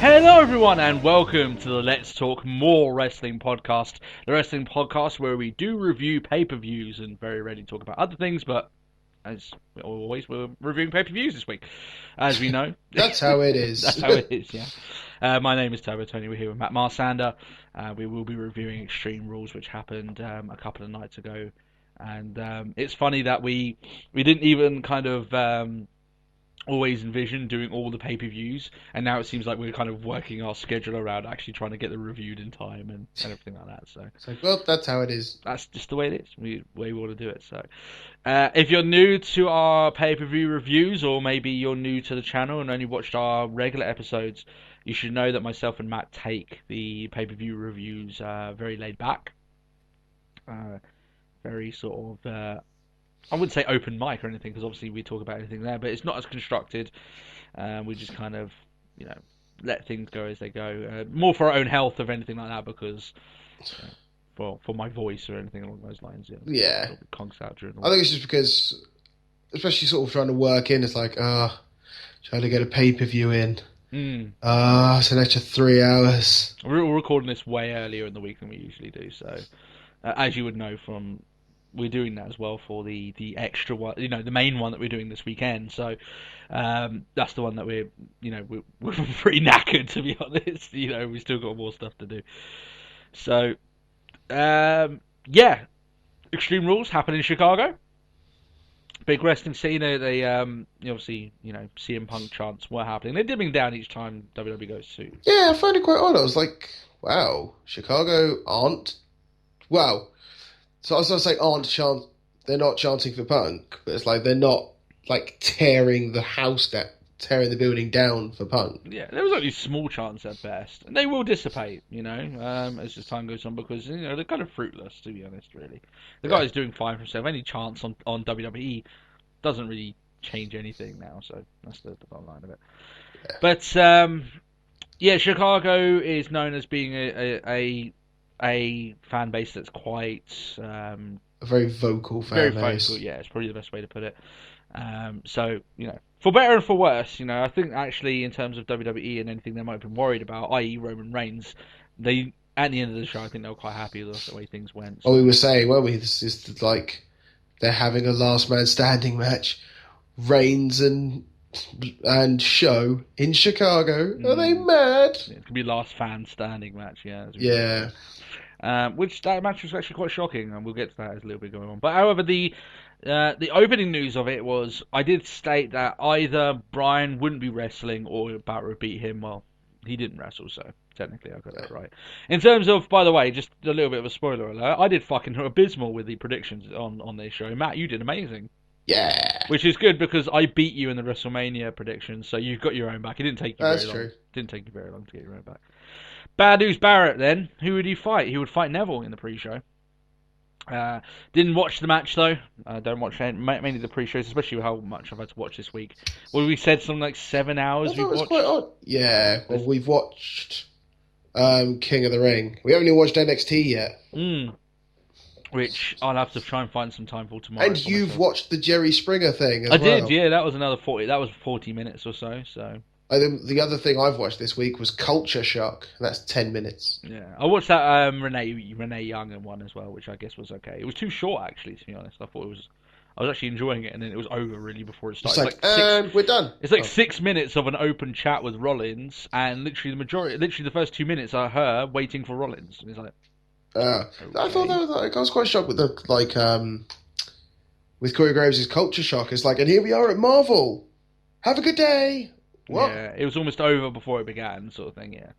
Hello everyone and welcome to the Let's Talk More Wrestling podcast. The wrestling podcast where we do review pay-per-views and very rarely talk about other things, but as always we're reviewing pay-per-views this week, as we know. That's how it is. That's how it is, yeah. My name is Turbo Tony, we're here with Matt Marsander. We will be reviewing Extreme Rules, which happened a couple of nights ago. And it's funny that we didn't even kind of always envision doing all the pay-per-views, and now it seems like we're kind of working our schedule around actually trying to get them reviewed in time and everything like that. So it's like, well, that's how it is. That's just the way it is. The way we want to do it. So if you're new to our pay-per-view reviews, or maybe you're new to the channel and only watched our regular episodes, you should know that myself and Matt take the pay-per-view reviews very laid back. Very sort of I wouldn't say open mic or anything, because obviously we talk about anything there, but it's not as constructed. We just kind of, let things go as they go. More for our own health of anything like that, because for my voice or anything along those lines. Yeah. Conks out during the I think it's just because, especially sort of trying to work in, it's like, trying to get a pay-per-view in. It's an extra 3 hours. We're recording this way earlier in the week than we usually do, so as you would know from... We're doing that as well for the extra one, the main one that we're doing this weekend. So that's the one that we're pretty knackered, to be honest. We still got more stuff to do. So Extreme Rules happen in Chicago. Big wrestling scene. They obviously CM Punk chants were happening. They're dimming down each time WWE goes to. Yeah, I find it quite odd. I was like, wow, Chicago aren't. Wow. So I was going to say they're not chanting for Punk, but it's like they're not like tearing the building down for Punk. Yeah, there was only small chants at best, and they will dissipate, as the time goes on, because they're kind of fruitless, to be honest. Really, the guy's doing fine for himself. Any chants on WWE doesn't really change anything now, so that's the bottom line of it. Yeah. But Chicago is known as being a fan base that's quite a very vocal fan base. Vocal, yeah, it's probably the best way to put it. So for better and for worse, I think actually in terms of WWE and anything they might have been worried about, i.e. Roman Reigns, they at the end of the show I think they were quite happy with the way things went. So. Oh, we were saying, weren't we? This is like they're having a last man standing match, Reigns and Show in Chicago. Are they mad? Yeah, it could be last fan standing match, yeah. Yeah. Which that match was actually quite shocking, and we'll get to that as a little bit going on. But however, the opening news of it was, I did state that either Bryan wouldn't be wrestling or Barrett would beat him. Well, he didn't wrestle, so technically I got that right. In terms of, by the way, just a little bit of a spoiler alert, I did fucking abysmal with the predictions on this show. Matt, you did amazing. Yeah. Which is good, because I beat you in the WrestleMania predictions, so you've got your own back. It didn't take you very long. That's true. Didn't take you very long to get your own back. Bad news Barrett then. Who would he fight? He would fight Neville in the pre-show. Didn't watch the match though. Don't watch mainly the pre-shows, especially with how much I've had to watch this week. Well, we said something like 7 hours. I thought it was quite odd. Yeah, well, we've watched King of the Ring. We haven't even watched NXT yet. Which I'll have to try and find some time for tomorrow. And you've watched the Jerry Springer thing as well. I did, yeah. That was another 40. That was 40 minutes or so. So. The other thing I've watched this week was Culture Shock, and that's 10 minutes. Yeah, I watched that Renee Young one as well, which I guess was okay. It was too short, actually, to be honest. I was actually enjoying it, and then it was over really before it started. And we're done. It's like 6 minutes of an open chat with Rollins, and literally the first 2 minutes are her waiting for Rollins, and it's like. Okay. I thought that was I was quite shocked with with Corey Graves' Culture Shock. It's like, and here we are at Marvel. Have a good day. What? Yeah, it was almost over before it began, sort of thing. Yeah.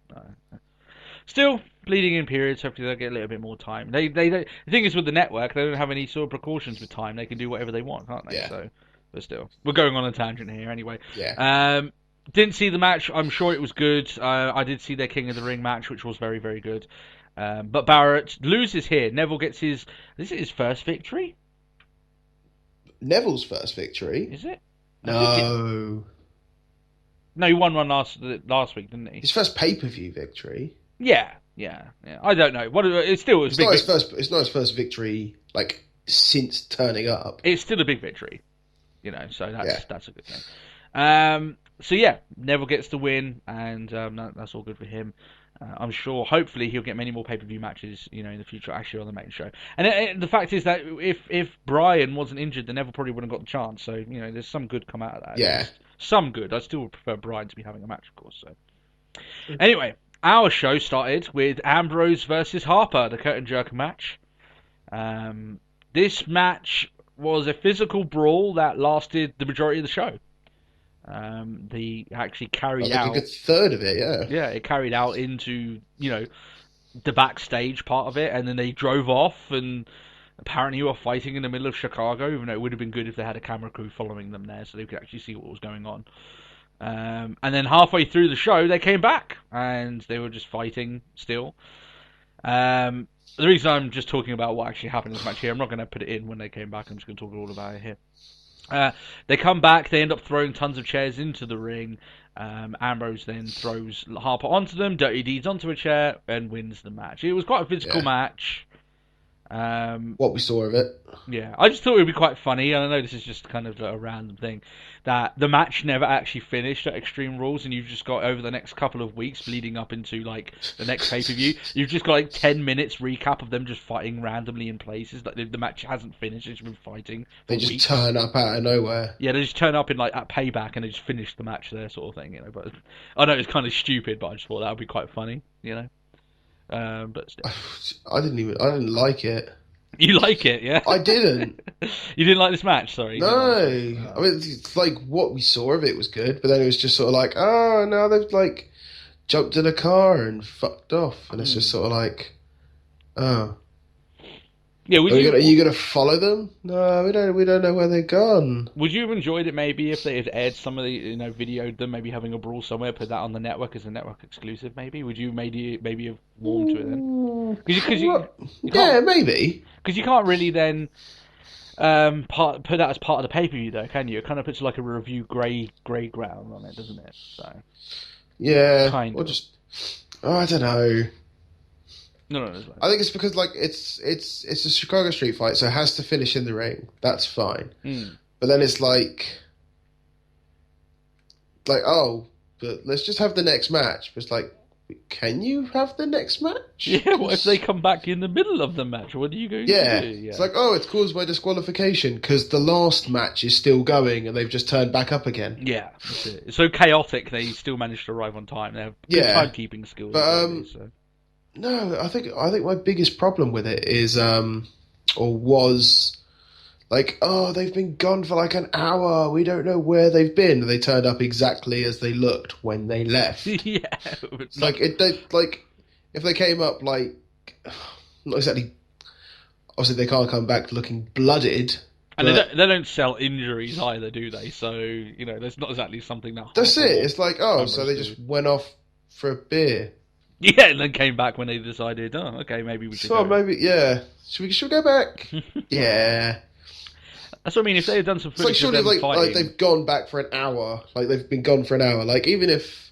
Still bleeding in periods. Hopefully they'll get a little bit more time. They the thing is with the network, they don't have any sort of precautions with time. They can do whatever they want, can't they? Yeah. So, but still, we're going on a tangent here anyway. Yeah. Didn't see the match. I'm sure it was good. I did see their King of the Ring match, which was very, very good. But Barrett loses here. Neville gets this is his first victory? Neville's first victory? Is it? No. No, he won one last week, didn't he? His first pay-per-view victory? Yeah. I don't know. It's not his first victory, like, since turning up. It's still a big victory. So that's a good thing. So yeah, Neville gets the win, and that's all good for him. I'm sure, hopefully, he'll get many more pay-per-view matches, in the future, actually on the main show. And the fact is that if Brian wasn't injured, then Neville probably wouldn't have got the chance. So there's some good come out of that. At Yeah. least. Some good. I still would prefer Brian to be having a match, of course. So anyway, our show started with Ambrose versus Harper, the curtain jerker match. This match was a physical brawl that lasted the majority of the show. They actually carried out a good third of it, yeah. Yeah, it carried out into the backstage part of it, and then they drove off, and apparently were fighting in the middle of Chicago. Even though it would have been good if they had a camera crew following them there, so they could actually see what was going on. And then halfway through the show, they came back, and they were just fighting still. The reason I'm just talking about what actually happened in this match here, I'm not going to put it in when they came back. I'm just going to talk all about it here. They come back, they end up throwing tons of chairs into the ring. Ambrose then throws Harper onto them, Dirty Deeds onto a chair, and wins the match. It was quite a physical match. What we saw of it. Yeah, I just thought it would be quite funny, and I know this is just kind of a random thing, that the match never actually finished at Extreme Rules, and you've just got, over the next couple of weeks leading up into like the next pay-per-view, you've just got like 10 minutes recap of them just fighting randomly in places. Like the match hasn't finished, it's been fighting for They just weeks. turn up out of nowhere. Yeah, they just turn up in like at Payback and they just finish the match there, sort of thing. But I know it's kind of stupid, but I just thought that would be quite funny. But still. I didn't like it. You like it, yeah? I didn't. You didn't like this match, sorry? No. I mean, it's like what we saw of it was good, but then it was just sort of like, oh, now they've like jumped in a car and fucked off, and it's just sort of like, oh. Yeah, Are you gonna follow them? No, we don't know where they're gone. Would you have enjoyed it maybe if they had aired some of the, videoed them, maybe having a brawl somewhere, put that on the network as a network exclusive? Maybe would you maybe have warmed to it then? Yeah, maybe. Because you can't really then put that as part of the pay-per-view, though, can you? It kind of puts like a review grey ground on it, doesn't it? So yeah, kind of. Just I don't know. No. I think it's because like it's a Chicago street fight, so it has to finish in the ring. That's fine. But then it's like oh, but let's just have the next match. But it's like, can you have the next match? Yeah, what if they come back in the middle of the match? What are you going to do? Yeah, it's like, oh, it's caused by disqualification because the last match is still going and they've just turned back up again. Yeah, that's it. It's so chaotic. They still managed to arrive on time. They have good timekeeping skills. But no, I think my biggest problem with it is was like, oh, they've been gone for like an hour. We don't know where they've been. They turned up exactly as they looked when they left. Yeah, if they came up like not exactly. Obviously, they can't come back looking blooded. And they don't sell injuries either, do they? So there's not exactly something that. That's it. It's like, oh, so they just went off for a beer. Yeah, and then came back when they decided, oh, okay, maybe we should go. Maybe, yeah. Should we go back? Yeah. That's what I mean. If they had done some footage surely, of them fighting... like they've gone back for an hour. Like, they've been gone for an hour. Like, even if...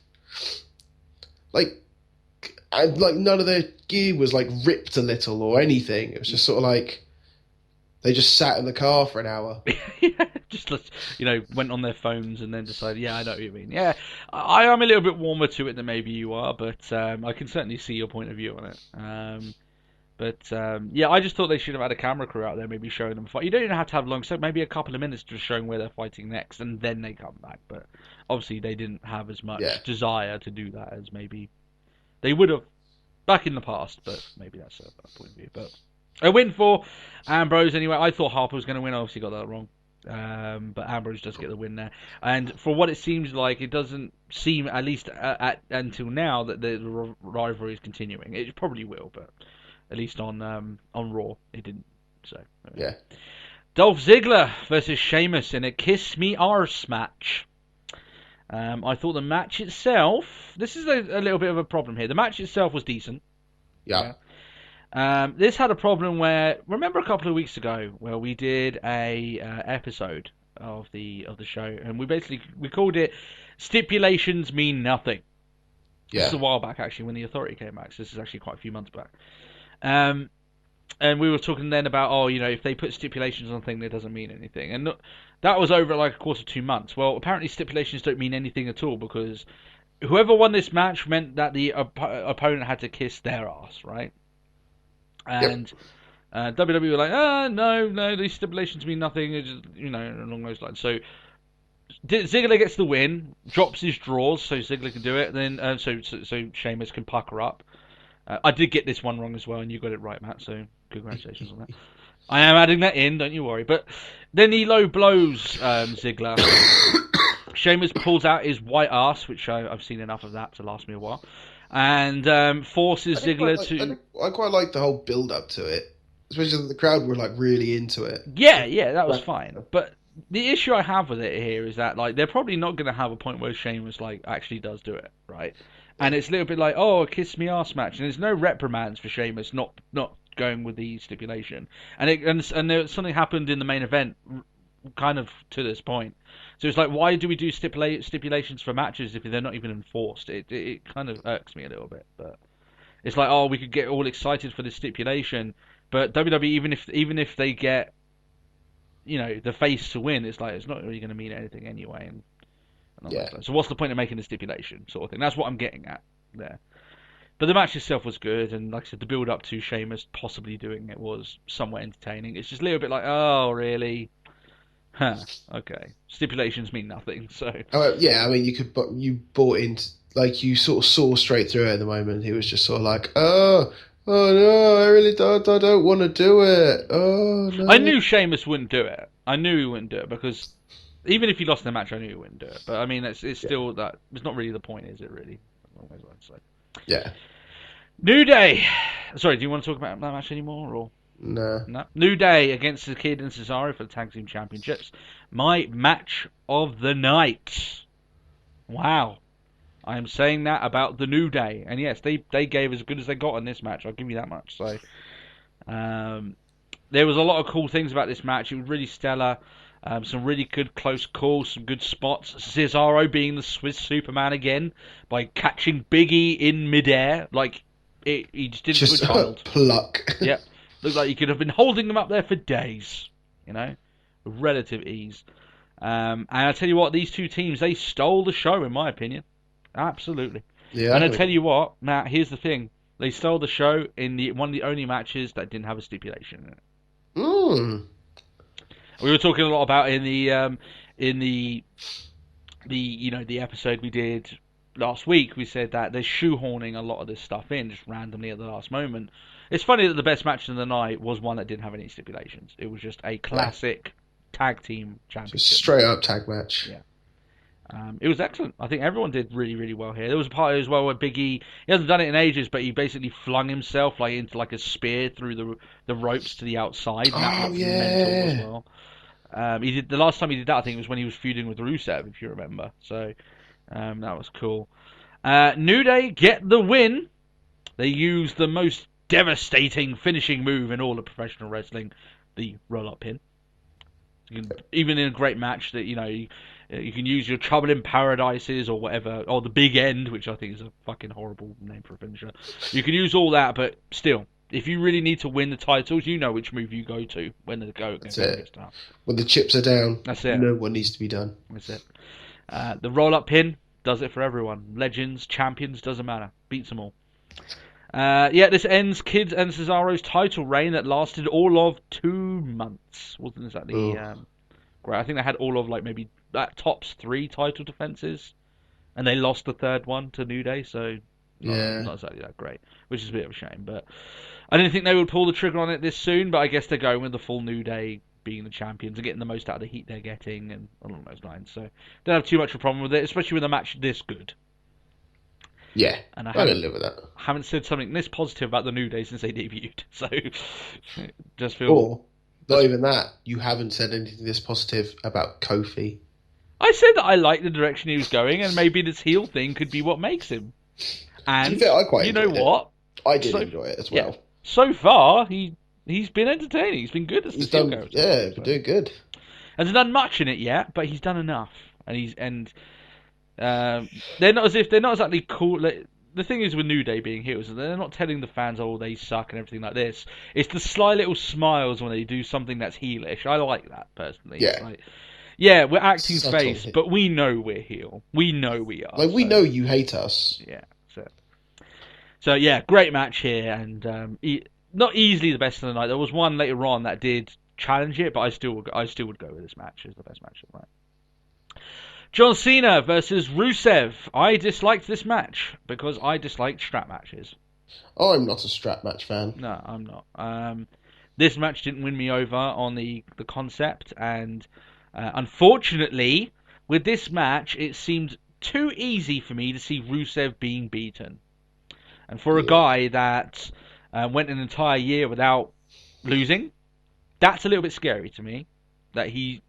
none of their gear was, like, ripped a little or anything. It was just sort of like... They just sat in the car for an hour. Yeah, just went on their phones and then decided, yeah, I know what you mean. Yeah, I am a little bit warmer to it than maybe you are, but I can certainly see your point of view on it. Yeah, I just thought they should have had a camera crew out there maybe showing them fight. You don't even have to have long, so maybe a couple of minutes just showing where they're fighting next, and then they come back. But obviously they didn't have as much desire to do that as maybe they would have back in the past, but maybe that's a point of view. But a win for Ambrose anyway. I thought Harper was going to win. I obviously got that wrong. But Ambrose does get the win there. And for what it seems like, it doesn't seem, at least until now, that the rivalry is continuing. It probably will, but at least on Raw, it didn't. So yeah. Dolph Ziggler versus Sheamus in a Kiss Me Arse match. I thought the match itself... This is a little bit of a problem here. The match itself was decent. Yeah. This had a problem where, remember a couple of weeks ago where we did a episode of the show, and we called it "Stipulations Mean Nothing." Yeah. This is a while back actually when the Authority came back. So this is actually quite a few months back. And we were talking then about, if they put stipulations on a thing, that doesn't mean anything. And that was over like a course of 2 months. Well, apparently stipulations don't mean anything at all, because whoever won this match meant that the opponent had to kiss their ass, right? And WWE were like, no, these stipulations mean nothing, it's just, along those lines. So Ziggler gets the win, drops his drawers so Ziggler can do it, then so Sheamus can pucker up. I did get this one wrong as well, and you got it right, Matt, so congratulations on that. I am adding that in, don't you worry. But then he low blows Ziggler. Sheamus pulls out his white ass, which I've seen enough of that to last me a while, and forces Ziggler to... I quite like the whole build-up to it, especially that the crowd were like really into it. Yeah, that was fine. But the issue I have with it here is that like they're probably not going to have a point where Sheamus like actually does do it, right? And it's a little bit like, a kiss me ass match, and there's no reprimands for Sheamus not going with the stipulation. And there, something happened in the main event, kind of to this point. So it's like, why do we do stipulations for matches if they're not even enforced? It kind of irks me a little bit. But it's like, we could get all excited for this stipulation, but WWE, even if they get, the face to win, it's like it's not really going to mean anything anyway. So what's the point of making a stipulation, sort of thing? That's what I'm getting at there. But the match itself was good, and like I said, the build up to Sheamus possibly doing it was somewhat entertaining. It's just a little bit like, oh, really? Huh, okay. Stipulations mean nothing, so... I mean, you bought into... Like, you sort of saw straight through it at the moment. He was just sort of like, oh no, I really don't want to do it. Oh, no. I knew Sheamus wouldn't do it. I knew he wouldn't do it, because... Even if he lost the match, I knew he wouldn't do it. But I mean, it's still that. It's not really the point, is it? Really? Yeah. New Day. Sorry, do you want to talk about that match anymore, or no? New Day against the Kidd and Cesaro for the Tag Team Championships. My match of the night. Wow, I am saying that about the New Day, and yes, they gave as good as they got in this match. I'll give you that much. So, there was a lot of cool things about this match. It was really stellar. Some really good close calls, some good spots. Cesaro being the Swiss Superman again by catching Big E in midair, like he just did it to a child. Pluck. Yep, looked like he could have been holding them up there for days, with relative ease. And I tell you what, these two teams, they stole the show, in my opinion. Absolutely. Yeah. And I tell you what, Matt, here's the thing: they stole the show in one of the only matches that didn't have a stipulation in it. We were talking a lot about in the episode we did last week. We said that they're shoehorning a lot of this stuff in just randomly at the last moment. It's funny that the best match of the night was one that didn't have any stipulations. It was just a classic tag team championship. Just straight up tag match. Yeah. It was excellent. I think everyone did really, really well here. There was a part as well where Big E, he hasn't done it in ages, but he basically flung himself into like a spear through the ropes to the outside. And that looked mental as well. He did the last time he did that. I think was when he was feuding with Rusev, if you remember. So that was cool. New Day get the win. They use the most devastating finishing move in all of professional wrestling, the roll-up pin. Even in a great match, that you can use your Trouble in Paradises or whatever, or the Big End, which I think is a fucking horrible name for a finisher. You can use all that, but still. If you really need to win the titles, you know which move you go to when the go gets out. When the chips are down, that's it. You know what needs to be done. That's it. The roll-up pin does it for everyone. Legends, champions, doesn't matter. Beats them all. This ends Kidd and Cesaro's title reign that lasted all of 2 months. Wasn't exactly great. I think they had all of maybe that tops 3 title defenses, and they lost the third one to New Day. So not exactly that great, which is a bit of a shame. But I didn't think they would pull the trigger on it this soon, but I guess they're going with the full New Day being the champions and getting the most out of the heat they're getting and along those lines. So don't have too much of a problem with it, especially with a match this good. Yeah, and I can live with that. Haven't said something this positive about the New Day since they debuted, so just feel... Or, not even that, you haven't said anything this positive about Kofi. I said that I liked the direction he was going, and maybe this heel thing could be what makes him. And I quite you know what? I did enjoy it as well. Yeah. So far, he's been entertaining. He's been good as the heel character. Yeah, he's been doing good. Hasn't done much in it yet, but he's done enough. And they're not exactly cool. the thing is with New Day being heels, is they're not telling the fans, oh, they suck and everything like this. It's the sly little smiles when they do something that's heelish. I like that, personally. Yeah. It's like, yeah, we're acting Subtle face, hit. but we know we're heel. We know we are. Like, we so, know you hate us. Yeah. So yeah, great match here, and not easily the best of the night. There was one later on that did challenge it, but I still would go with this match as the best match of the night. John Cena versus Rusev. I disliked this match because I disliked strap matches. I'm not a strap match fan. No, I'm not. This match didn't win me over on the concept, and unfortunately, with this match, it seemed too easy for me to see Rusev being beaten. And for a guy that went an entire year without losing, that's a little bit scary to me. That he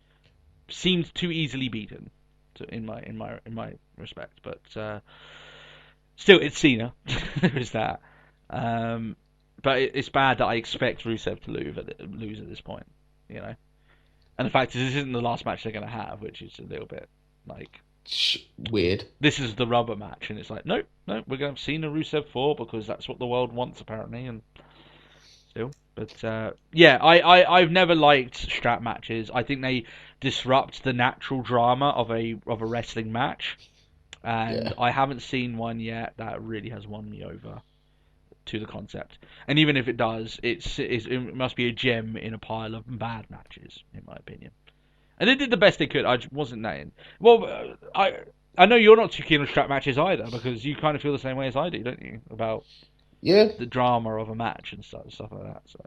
seemed too easily beaten, in my respect. But still, it's Cena. There is that. But it's bad that I expect Rusev to lose at this point. You know. And the fact is, this isn't the last match they're going to have, which is a little bit like weird. This is the rubber match, and it's like, nope, we're going to have Cena Rusev 4 because that's what the world wants apparently, and still. But yeah, I've never liked strap matches. I think they disrupt the natural drama of a wrestling match, and I haven't seen one yet that really has won me over to the concept. And even if it does, it must be a gem in a pile of bad matches, in my opinion. And they did the best they could. I wasn't that in. Well, I know you're not too keen on strap matches either, because you kind of feel the same way as I do, don't you? About the drama of a match and stuff like that. So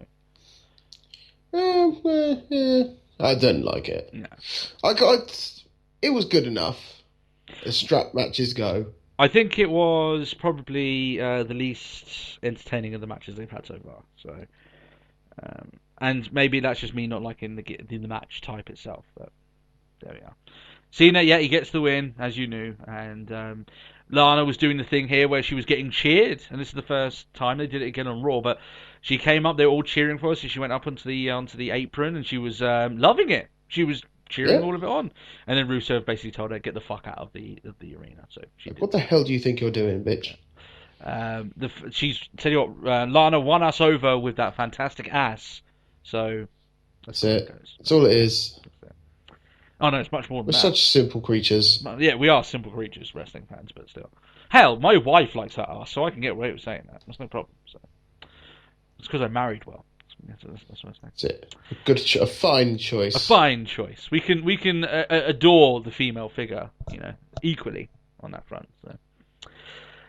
I don't like it. No. It was good enough as strap matches go. I think it was probably the least entertaining of the matches they've had so far. So, and maybe that's just me not liking the match type itself. But there we are. Cena, yeah, he gets the win, as you knew, and Lana was doing the thing here where she was getting cheered, and this is the first time they did it again on Raw. But she came up, they were all cheering for her, so she went up onto the apron, and she was loving it. She was cheering all of it on, and then Rusev basically told her get the fuck out of the arena. So she did. What the hell do you think you're doing, bitch? She's tell you what, Lana won us over with that fantastic ass. So that's it. That's all it is. Oh no, it's much more than that. We're such simple creatures. Yeah, we are simple creatures, wrestling fans, but still. Hell, my wife likes that ass, so I can get away with saying that. That's no problem. So it's because I married well. That's what I'm saying. That's it. A fine choice. A fine choice. We can adore the female figure, equally on that front. So.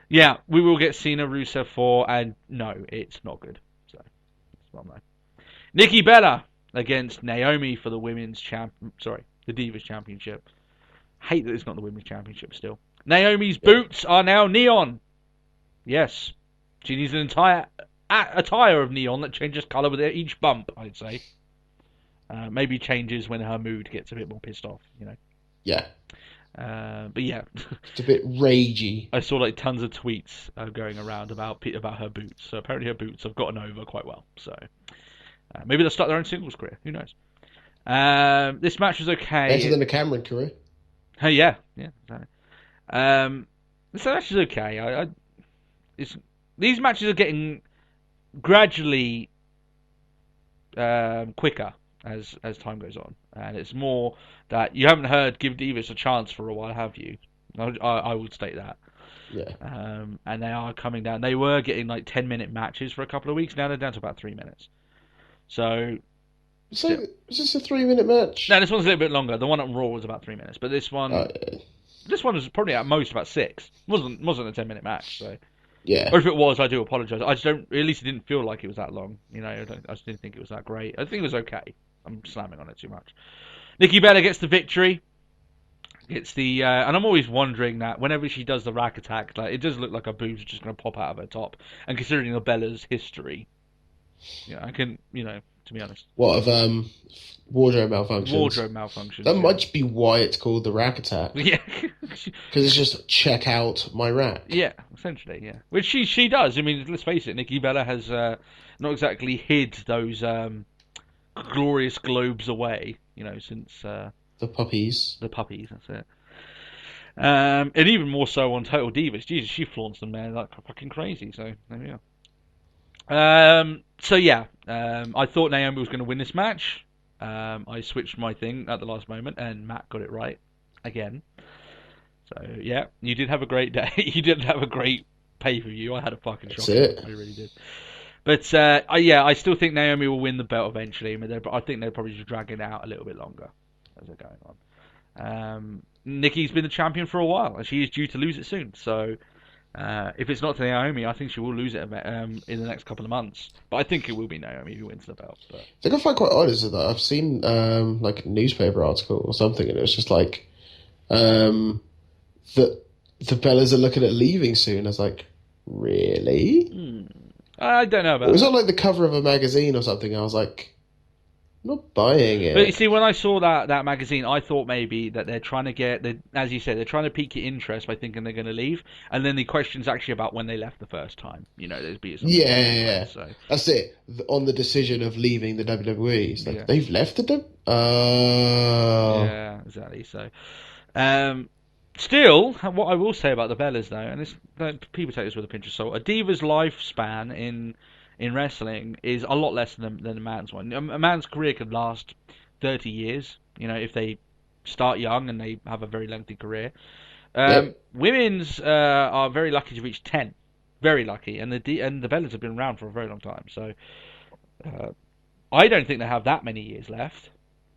Yeah, we will get Cena Rusev 4, and no, it's not good. So it's not nice. Nikki Bella against Naomi for the the Divas Championship. Hate that it's not the Women's Championship still. Naomi's boots are now neon. Yes, she needs an entire attire of neon that changes colour with each bump, I'd say. Maybe changes when her mood gets a bit more pissed off, Yeah. But yeah, it's a bit ragey. I saw tons of tweets going around about her boots. So apparently her boots have gotten over quite well. So maybe they'll start their own singles career. Who knows? This match was okay. Better than a Cameron career. Yeah, exactly. This match is okay. These matches are getting gradually quicker as time goes on, and it's more that you haven't heard "Give Divas a Chance" for a while, have you? I would state that. Yeah. And they are coming down. They were getting 10-minute matches for a couple of weeks. Now they're down to about 3 minutes. So is this a 3-minute match? No, this one's a little bit longer. The one at Raw was about 3 minutes, but this one was probably at most about 6. It wasn't a 10-minute match, so. Yeah. Or if it was, I do apologise. I just don't. At least it didn't feel like it was that long. I just didn't think it was that great. I think it was okay. I'm slamming on it too much. Nikki Bella gets the victory. It's the and I'm always wondering that whenever she does the rack attack, it does look like her boobs are just going to pop out of her top. And considering the Bella's history, I can, to be honest. What of wardrobe malfunctions? That might just be why it's called the rack attack. Yeah, because it's just check out my rack. Yeah, essentially, yeah. Which she does. I mean, let's face it, Nikki Bella has not exactly hid those glorious globes away, since the puppies. The puppies, that's it. And even more so on Total Divas. Jesus, she flaunts them there like fucking crazy. So there we are. So yeah, I thought Naomi was going to win this match. I switched my thing at the last moment, and Matt got it right again. So yeah, you did have a great day. You did have a great pay-per-view. I had a fucking That's shocking it. one. I really did. But yeah, I still think Naomi will win the belt eventually. I think they're probably just dragging it out a little bit longer as they're going on. Nikki's been the champion for a while, and she is due to lose it soon. So if it's not to Naomi, I think she will lose it in the next couple of months. But I think it will be Naomi who wins the belt. But I think I find quite odd is that I've seen like a newspaper article or something, and it was just like that the Bellas are looking at leaving soon. I was like, really? I don't know about It was that. on like the cover of a magazine or something. I was like, I'm not buying it. But you see, when I saw that magazine, I thought maybe that they're trying to as you said, they're trying to pique your interest by thinking they're going to leave, and then the question's actually about when they left the first time. There's be some Yeah. so That's it. On the decision of leaving the WWE. It's like, Yeah. they've left the Oh. yeah, exactly. So, still, what I will say about the Bellas though, and people take this with a pinch of salt, a diva's lifespan in wrestling is a lot less than a man's one. A man's career could last 30 years, if they start young and they have a very lengthy career. Yep. Women's are very lucky to reach 10, very lucky, and the Bellas have been around for a very long time. So I don't think they have that many years left,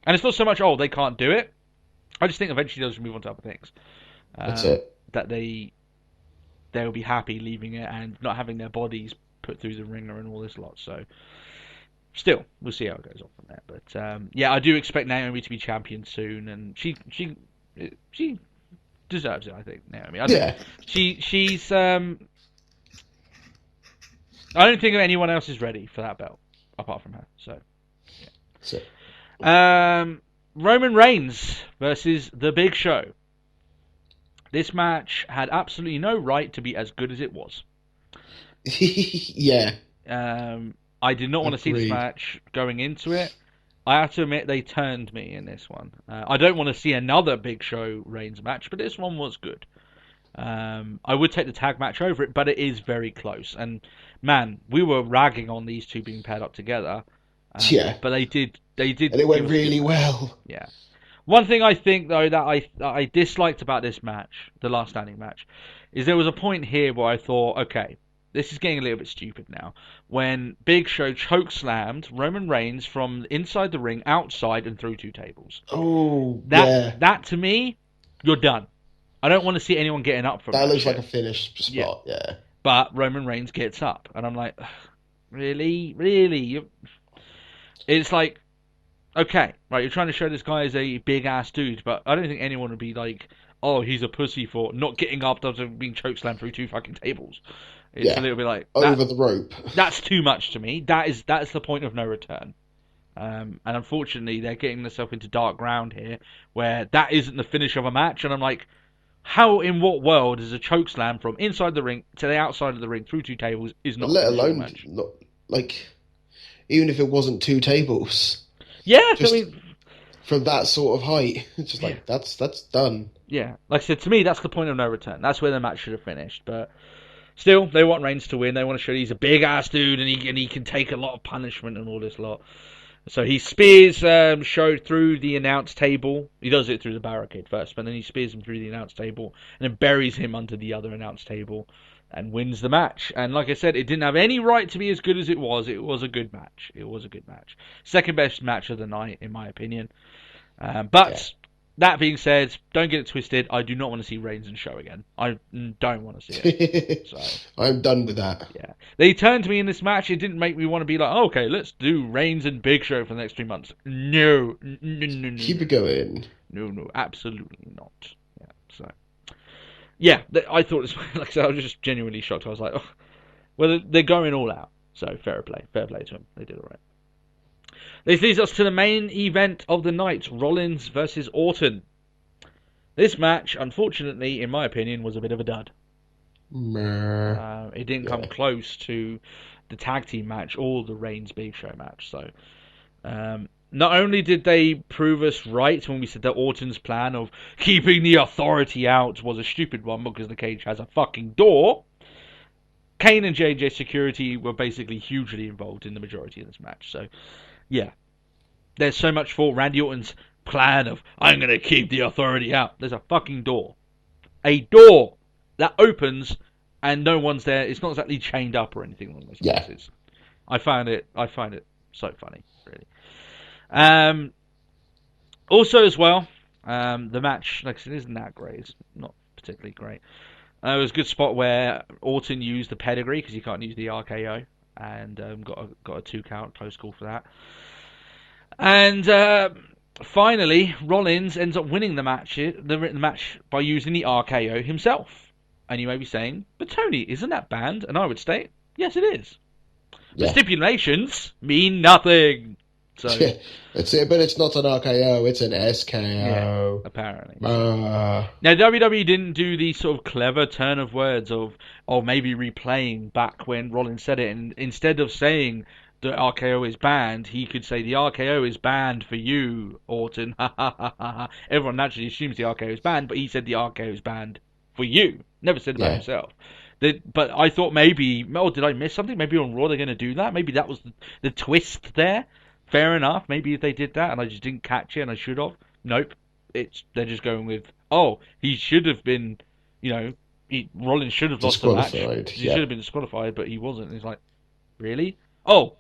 and it's not so much they can't do it. I just think eventually they'll just move on to other things. That's it. That they'll be happy leaving it and not having their bodies put through the ringer and all this lot. So, still, we'll see how it goes on from there. But yeah, I do expect Naomi to be champion soon, and she deserves it. I think Naomi. I think she's. I don't think anyone else is ready for that belt apart from her. So, yeah. That's it. Roman Reigns versus The Big Show. This match had absolutely no right to be as good as it was. Yeah. I did not want to see this Agreed. match going into it. I have to admit they turned me in this one. I don't want to see another Big Show Reigns match, but this one was good. I would take the tag match over it, but it is very close. And man, we were ragging on these two being paired up together. Yeah. But they did. And it went really well. Yeah. One thing I think though that I disliked about this match, the last standing match, is there was a point here where I thought, okay, this is getting a little bit stupid now. When Big Show chokeslammed Roman Reigns from inside the ring, outside, and through two tables. Oh, That to me, you're done. I don't want to see anyone getting up from that. That looks shit. like a finished spot. Yeah. But Roman Reigns gets up, and I'm like, really? It's like, okay, right, you're trying to show this guy as a big ass dude, but I don't think anyone would be like, oh, he's a pussy for not getting up after being chokeslammed through two fucking tables. It's a little bit like over the rope. That's too much to me. That's the point of no return. And unfortunately, they're getting themselves into dark ground here, where that isn't the finish of a match. And I'm like, how in what world is a chokeslam from inside the ring to the outside of the ring through two tables is not? Let a finish of a alone match? not, like, even if it wasn't two tables. Yeah, Just I mean, from that sort of height, it's just like that's done. yeah, like I said, to me, that's the point of no return. That's where the match should have finished. But still, they want Reigns to win. They want to show he's a big ass dude and he can take a lot of punishment and all this lot. So he spears Show through the announce table. He does it through the barricade first, but then he spears him through the announce table and then buries him under the other announce table and wins the match. And like I said, it didn't have any right to be as good as it was. It was a good match. Second best match of the night, in my opinion. But that being said, don't get it twisted. I do not want to see Reigns and Show again. I don't want to see it. So, I'm done with that. yeah. They turned to me in this match. It didn't make me want to be like, okay, let's do Reigns and Big Show for the next 3 months. No. Keep it going. No, absolutely not. Yeah, so. Yeah, I thought this, like I said, I was just genuinely shocked. I was like, oh, well, they're going all out. So, fair play to them. They did all right. This leads us to the main event of the night, Rollins versus Orton. This match, unfortunately, in my opinion, was a bit of a dud. It didn't come close to the tag team match or the Reigns Big Show match. So, not only did they prove us right when we said that Orton's plan of keeping the authority out was a stupid one because the cage has a fucking door, Kane and JJ Security were basically hugely involved in the majority of this match. So, yeah. There's so much for Randy Orton's plan of, I'm going to keep the authority out. There's a fucking door. A door that opens and no one's there. It's not exactly chained up or anything along those lines. I find it so funny, really. Also, as well, the match, like I said, isn't that great. It's not particularly great. It was a good spot where Orton used the pedigree because he can't use the RKO, and got a 2 count, close call for that. And finally, Rollins ends up winning the match by using the RKO himself. And you may be saying, but Tony, isn't that banned? And I would state, yes, it is. But stipulations mean nothing. So it's it, but it's not an RKO, it's an SKO. Yeah, apparently. Now WWE didn't do the sort of clever turn of words of maybe replaying back when Rollins said it, and instead of saying the RKO is banned, he could say the RKO is banned for you, Orton. Everyone naturally assumes the RKO is banned, but he said the RKO is banned for you. Never said about himself. But I thought maybe, did I miss something? Maybe on Raw they're going to do that. Maybe that was the twist there. Fair enough. Maybe if they did that and I just didn't catch it and I should have. Nope. They're just going with, he should have been, Rollins should have lost the match. He should have been disqualified, but he wasn't. It's like, really?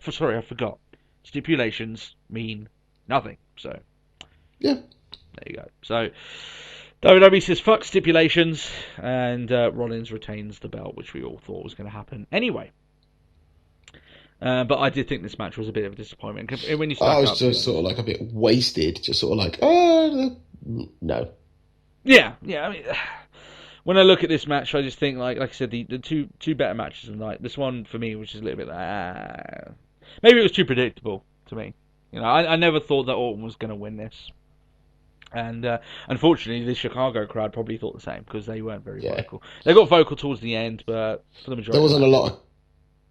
Sorry, I forgot. Stipulations mean nothing. So, there you go. So, WWE says fuck stipulations, and Rollins retains the belt, which we all thought was going to happen anyway. But I did think this match was a bit of a disappointment. When you I was just sort of like a bit wasted, just sort of like, no. Yeah. I mean, when I look at this match, I just think, like I said, the two better matches of the night. This one for me, which is a little bit like, maybe it was too predictable to me. I never thought that Orton was going to win this. And unfortunately, the Chicago crowd probably thought the same because they weren't very vocal. They got vocal towards the end, but for the majority, there wasn't a lot of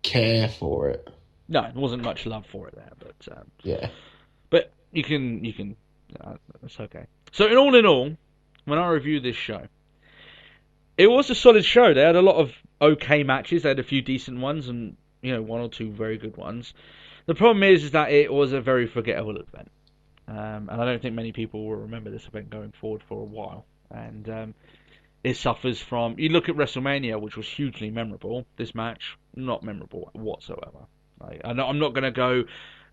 care for it. No, there wasn't much love for it there, but but you can, it's okay. So in all, when I review this show, it was a solid show. They had a lot of okay matches. They had a few decent ones, and 1 or 2 very good ones. The problem is that it was a very forgettable event, and I don't think many people will remember this event going forward for a while. And it suffers from. You look at WrestleMania, which was hugely memorable. This match, not memorable whatsoever. I'm not going to go.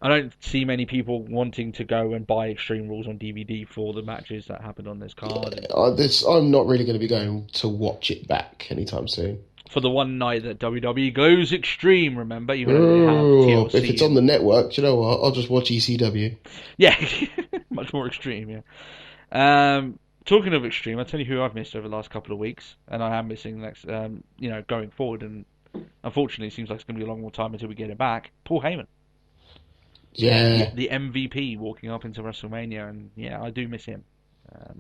I don't see many people wanting to go and buy Extreme Rules on DVD for the matches that happened on this card. I'm not really going to be going to watch it back anytime soon. For the one night that WWE goes extreme, remember? You only have TLC. If it's on the network, do you know what? I'll just watch ECW. Yeah, much more extreme, yeah. Talking of extreme, I'll tell you who I've missed over the last couple of weeks, and I am missing next, going forward, and unfortunately it seems like it's going to be a long more time until we get it back. Paul Heyman. Yeah. The MVP walking up into WrestleMania, and I do miss him,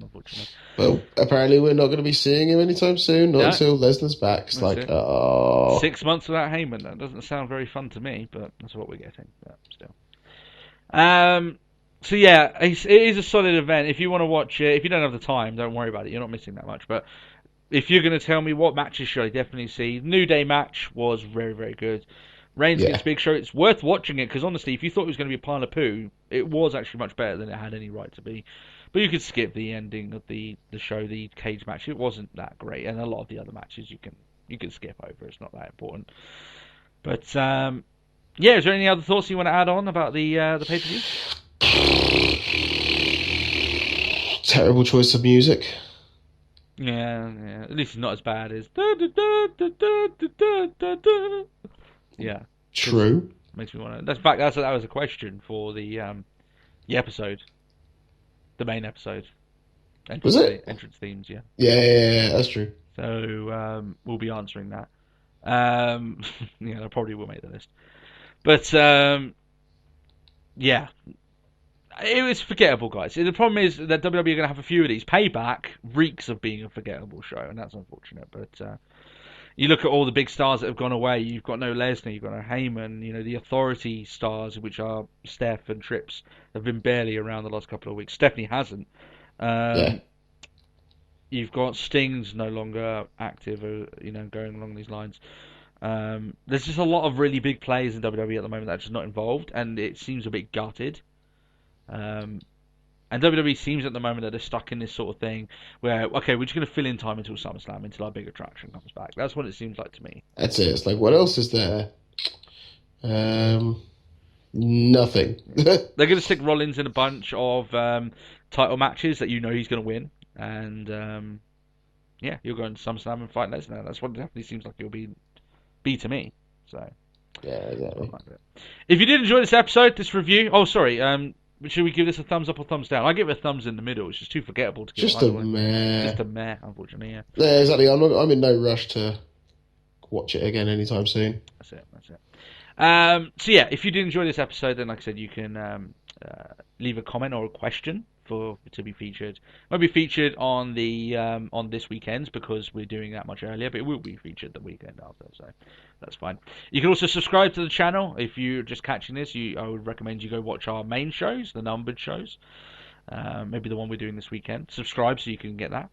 unfortunately. Well, apparently we're not going to be seeing him anytime soon, not until Lesnar's back. It's like, 6 months without Heyman. That doesn't sound very fun to me, but that's what we're getting, but still. So yeah, it is a solid event. If you want to watch it, if you don't have the time, don't worry about it. You're not missing that much. But if you're going to tell me what matches should I definitely see, New Day match was very, very good. Reigns against Big Show, it's worth watching it because honestly, if you thought it was going to be a pile of poo, it was actually much better than it had any right to be. But you could skip the ending of the show, the cage match. It wasn't that great, and a lot of the other matches you can skip over. It's not that important. But is there any other thoughts you want to add on about the pay-per-view? Terrible choice of music. Yeah. At least it's not as bad as. Yeah. True. Makes me want to. That was a question for the episode, the main episode. Was it? Entrance themes, yeah. Yeah, that's true. So we'll be answering that. That probably will make the list. But yeah. It was forgettable, guys. The problem is that WWE are going to have a few of these. Payback reeks of being a forgettable show, and that's unfortunate. But You look at all the big stars that have gone away. You've got no Lesnar, you've got no Heyman. You know, the authority stars, which are Steph and Trips, have been barely around the last couple of weeks. Stephanie hasn't. Yeah, You've got Sting's no longer active, you know, going along these lines. There's just a lot of really big players in WWE at the moment that are just not involved, and it seems a bit gutted. And WWE seems at the moment that they're stuck in this sort of thing where, okay, we're just going to fill in time until SummerSlam, until our big attraction comes back. That's what it seems like to me. that's it. It's like, what else is there? Nothing. They're going to stick Rollins in a bunch of title matches that you know he's going to win, and yeah, you'll go into SummerSlam and fight Lesnar. That's what it definitely seems like it'll be to me. So Yeah, exactly. if you did enjoy this episode, this review, should we give this a thumbs up or thumbs down? I give it a thumbs in the middle. It's just too forgettable to give. Just a meh. Just a meh, unfortunately. Yeah. Yeah, exactly. I'm in no rush to watch it again anytime soon. That's it. So yeah, if you did enjoy this episode, then like I said, you can leave a comment or a question to be featured. Won't be featured on the on this weekend because we're doing that much earlier, but it will be featured the weekend after, so that's fine. You can also subscribe to the channel if you're just catching this. I would recommend you go watch our main shows, the numbered shows. Maybe the one we're doing this weekend. Subscribe so you can get that.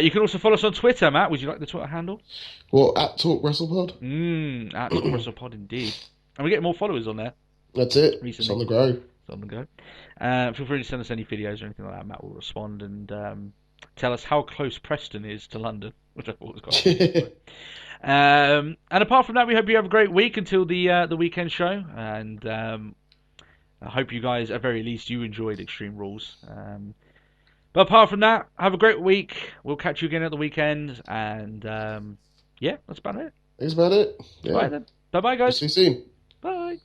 You can also follow us on Twitter, Matt. Would you like the Twitter handle? Well, at Talk WrestlePod. At Talk WrestlePod, indeed. And we get more followers on there. That's it. Recently. It's on the grow. It's on the go. Feel free to send us any videos or anything like that. Matt will respond and tell us how close Preston is to London, which I thought was quite cool. And apart from that, we hope you have a great week until the weekend show. And I hope you guys, at very least, you enjoyed Extreme Rules. But apart from that, have a great week. We'll catch you again at the weekend. And yeah, that's about it. That's about it. Yeah. Bye then. Bye-bye, guys. See you soon. Bye.